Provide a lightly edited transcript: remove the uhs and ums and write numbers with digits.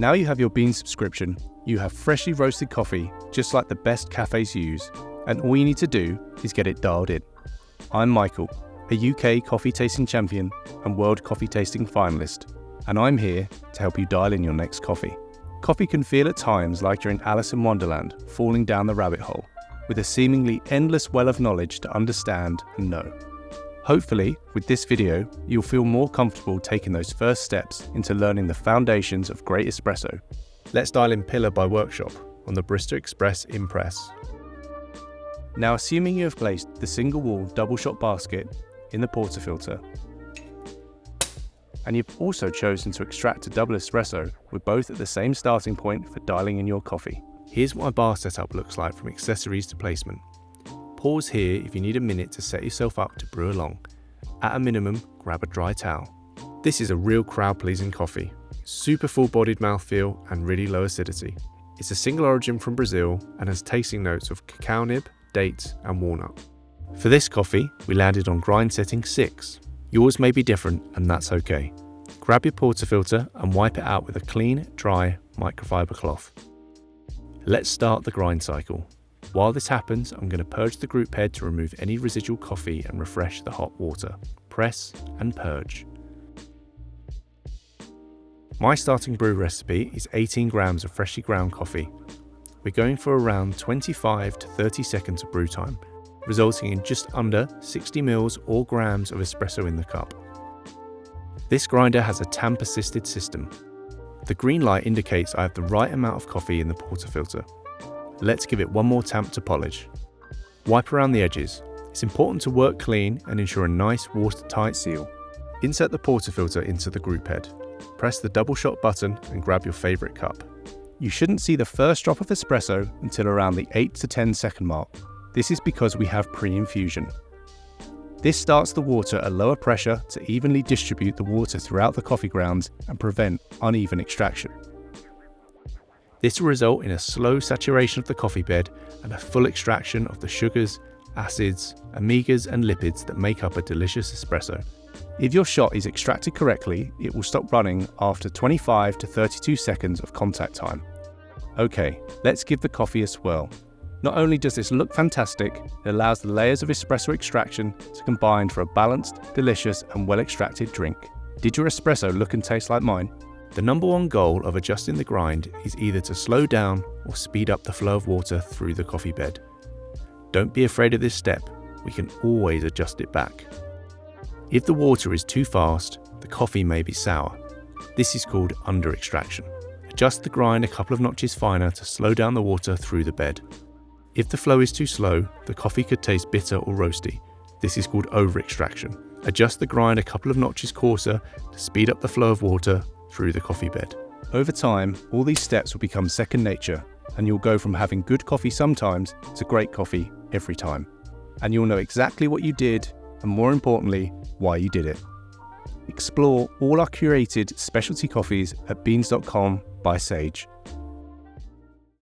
Now you have your Beanz subscription, you have freshly roasted coffee just like the best cafes use, and all you need to do is get it dialed in. I'm Michael, a UK coffee tasting champion and world coffee tasting finalist, and I'm here to help you dial in your next coffee. Coffee can feel at times like you're in Alice in Wonderland, falling down the rabbit hole, with a seemingly endless well of knowledge to understand and know. Hopefully, with this video, you'll feel more comfortable taking those first steps into learning the foundations of great espresso. Let's dial in pillar by workshop on the Barista Express Impress. Now, assuming you have placed the single wall double shot basket in the portafilter, and you've also chosen to extract a double espresso with both at the same starting point for dialing in your coffee. Here's what my bar setup looks like from accessories to placement. Pause here if you need a minute to set yourself up to brew along. At a minimum, grab a dry towel. This is a real crowd-pleasing coffee. Super full-bodied mouthfeel and really low acidity. It's a single origin from Brazil and has tasting notes of cacao nib, dates and walnut. For this coffee, we landed on grind setting 6. Yours may be different and that's okay. Grab your portafilter and wipe it out with a clean, dry microfiber cloth. Let's start the grind cycle. While this happens, I'm going to purge the group head to remove any residual coffee and refresh the hot water. Press and purge. My starting brew recipe is 18 grams of freshly ground coffee. We're going for around 25 to 30 seconds of brew time, resulting in just under 60 mils or grams of espresso in the cup. This grinder has a tamper-assisted system. The green light indicates I have the right amount of coffee in the portafilter. Let's give it one more tamp to polish. Wipe around the edges. It's important to work clean and ensure a nice watertight seal. Insert the portafilter into the group head. Press the double shot button and grab your favourite cup. You shouldn't see the first drop of espresso until around the 8 to 10 second mark. This is because we have pre-infusion. This starts the water at lower pressure to evenly distribute the water throughout the coffee grounds and prevent uneven extraction. This will result in a slow saturation of the coffee bed and a full extraction of the sugars, acids, omegas and lipids that make up a delicious espresso. If your shot is extracted correctly, it will stop running after 25 to 32 seconds of contact time. Okay, let's give the coffee a swirl. Not only does this look fantastic, it allows the layers of espresso extraction to combine for a balanced, delicious and well-extracted drink. Did your espresso look and taste like mine? The number one goal of adjusting the grind is either to slow down or speed up the flow of water through the coffee bed. Don't be afraid of this step, we can always adjust it back. If the water is too fast, the coffee may be sour. This is called under extraction. Adjust the grind a couple of notches finer to slow down the water through the bed. If the flow is too slow, the coffee could taste bitter or roasty. This is called over extraction. Adjust the grind a couple of notches coarser to speed up the flow of water through the coffee bed. Over time, all these steps will become second nature, and you'll go from having good coffee sometimes to great coffee every time. And you'll know exactly what you did, and more importantly, why you did it. Explore all our curated specialty coffees at beanz.com by Sage.